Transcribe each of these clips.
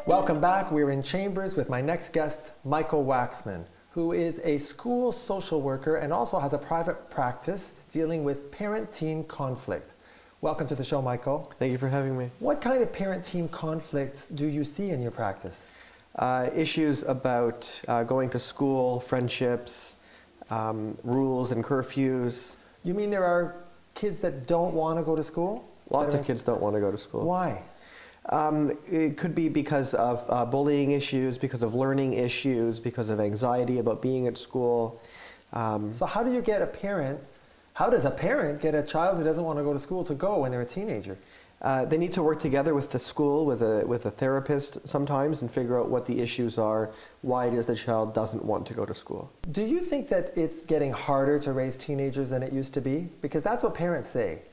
Welcome back. We're in Chambers with my next guest, Michael Waxman, who is a school social worker and also has a private practice dealing with parent-teen conflict. Welcome to the show, Michael. Thank you for having me. What kind of parent-teen conflicts do you see in your practice? Issues about going to school, friendships, rules and curfews. You mean there are kids that don't want to go to school? Lots of kids don't want to go to school. Why? It could be because of bullying issues, because of learning issues, because of anxiety about being at school. So how do you get a parent, how does a parent get a child who doesn't want to go to school to go when they're a teenager? They need to work together with the school, with a therapist sometimes, and figure out what the issues are, why it is the child doesn't want to go to school. Do you think that it's getting harder to raise teenagers than it used to be? Because that's what parents say.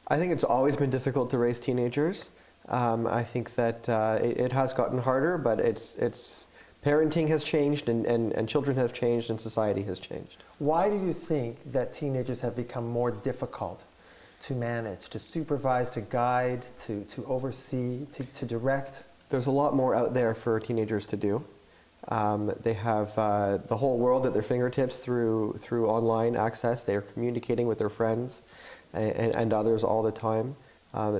I think it's always been difficult to raise teenagers. I think that it has gotten harder, but it's parenting has changed and children have changed and society has changed. Why do you think that teenagers have become more difficult to manage, to supervise, to guide, to oversee, to direct? There's a lot more out there for teenagers to do. They have the whole world at their fingertips through online access. They are communicating with their friends and others all the time.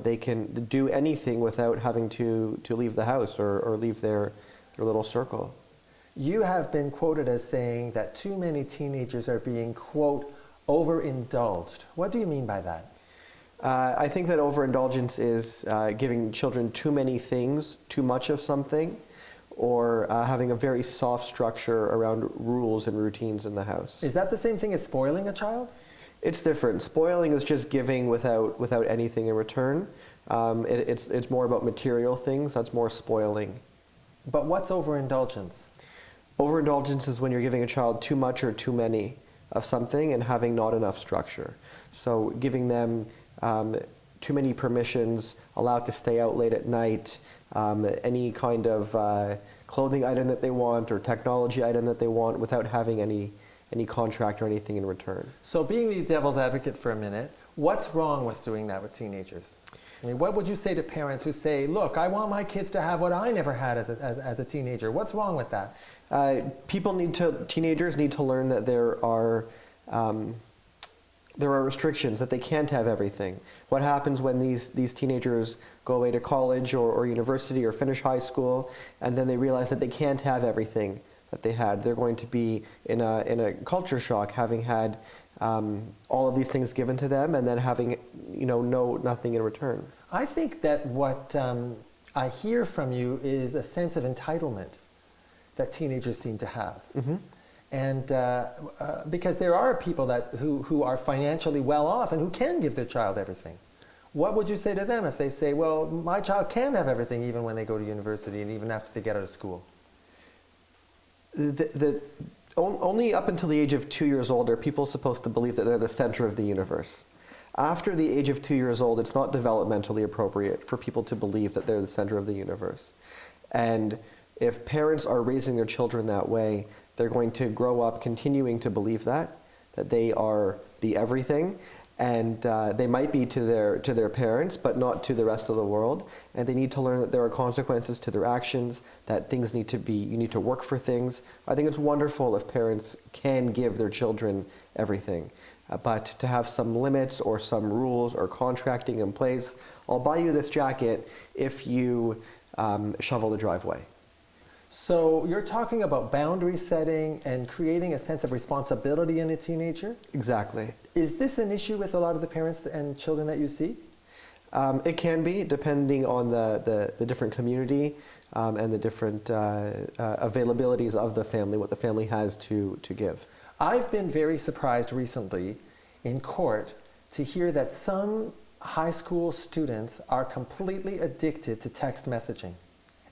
They can do anything without having to leave the house or leave their little circle. You have been quoted as saying that too many teenagers are being, quote, overindulged. What do you mean by that? I think that overindulgence is giving children too many things, too much of something, or having a very soft structure around rules and routines in the house. Is that the same thing as spoiling a child? It's different. Spoiling is just giving without anything in return. It's more about material things. That's more spoiling. But what's overindulgence? Overindulgence is when you're giving a child too much or too many of something and having not enough structure. So giving them too many permissions, allowed to stay out late at night, any kind of clothing item that they want or technology item that they want without having any contract or anything in return. So being the devil's advocate for a minute, what's wrong with doing that with teenagers? I mean, what would you say to parents who say, look, I want my kids to have what I never had as a teenager? What's wrong with that? Teenagers need to learn that there are restrictions, that they can't have everything. What happens when these teenagers go away to college or university or finish high school and then they realize that they can't have everything that they had? They're going to be in a culture shock, having had all of these things given to them and then having nothing in return. I think that what I hear from you is a sense of entitlement that teenagers seem to have. Mm-hmm. And because there are people who are financially well off and who can give their child everything. What would you say to them if they say, well, my child can have everything even when they go to university and even after they get out of school? Only up until the age of 2 years old are people supposed to believe that they're the center of the universe. After the age of 2 years old, it's not developmentally appropriate for people to believe that they're the center of the universe. And if parents are raising their children that way, they're going to grow up continuing to believe that they are the everything. And they might be to their parents, but not to the rest of the world. And they need to learn that there are consequences to their actions, that things you need to work for things. I think it's wonderful if parents can give their children everything. But to have some limits or some rules or contracting in place, I'll buy you this jacket if you shovel the driveway. So you're talking about boundary setting and creating a sense of responsibility in a teenager? Exactly. Is this an issue with a lot of the parents and children that you see? It can be, depending on the different community and the different availabilities of the family, what the family has to give. I've been very surprised recently in court to hear that some high school students are completely addicted to text messaging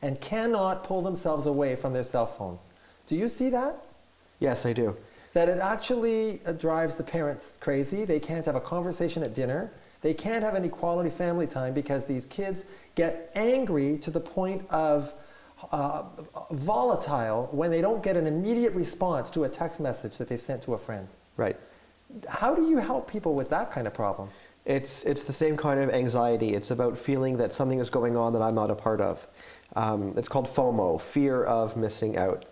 and cannot pull themselves away from their cell phones. Do you see that? Yes, I do. That it actually drives the parents crazy. They can't have a conversation at dinner. They can't have any quality family time because these kids get angry to the point of volatile when they don't get an immediate response to a text message that they've sent to a friend. Right. How do you help people with that kind of problem? It's the same kind of anxiety. It's about feeling that something is going on that I'm not a part of. It's called FOMO, fear of missing out.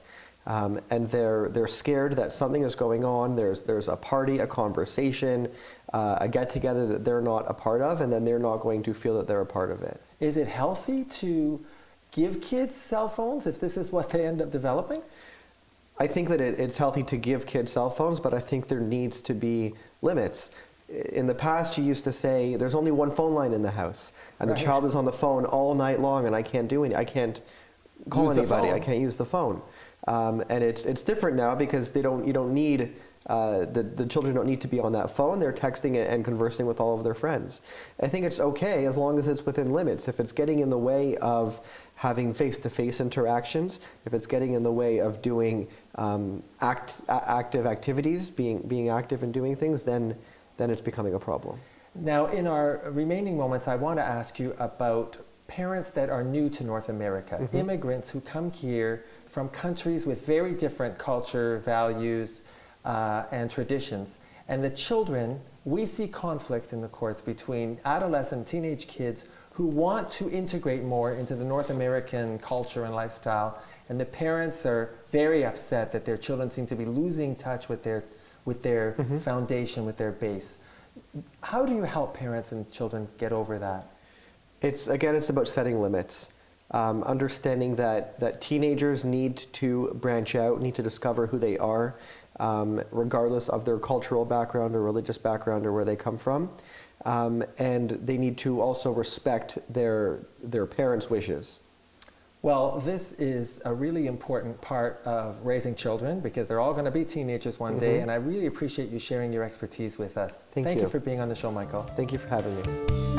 And they're scared that something is going on. There's a party, a conversation, a get-together that they're not a part of, and then they're not going to feel that they're a part of it. Is it healthy to give kids cell phones if this is what they end up developing? I think that it's healthy to give kids cell phones, but I think there needs to be limits. In the past, you used to say, there's only one phone line in the house, and Right. the child is on the phone all night long, and I can't do anything. I can't call Use the anybody. I phone. can't use the phone. And it's different now because you don't need, the children don't need to be on that phone. They're texting and conversing with all of their friends. I think it's okay as long as it's within limits. If it's getting in the way of having face-to-face interactions, if it's getting in the way of doing active activities, being active and doing things, then it's becoming a problem. Now, in our remaining moments, I want to ask you about parents that are new to North America, immigrants who come here from countries with very different culture, values, and traditions. And the children, we see conflict in the courts between adolescent, teenage kids who want to integrate more into the North American culture and lifestyle, and the parents are very upset that their children seem to be losing touch with their foundation, with their base. How do you help parents and children get over that? It's about setting limits. Understanding that teenagers need to branch out, need to discover who they are, regardless of their cultural background or religious background or where they come from. And they need to also respect their parents' wishes. Well, this is a really important part of raising children because they're all going to be teenagers one day, and I really appreciate you sharing your expertise with us. Thank you for being on the show, Michael. Thank you for having me.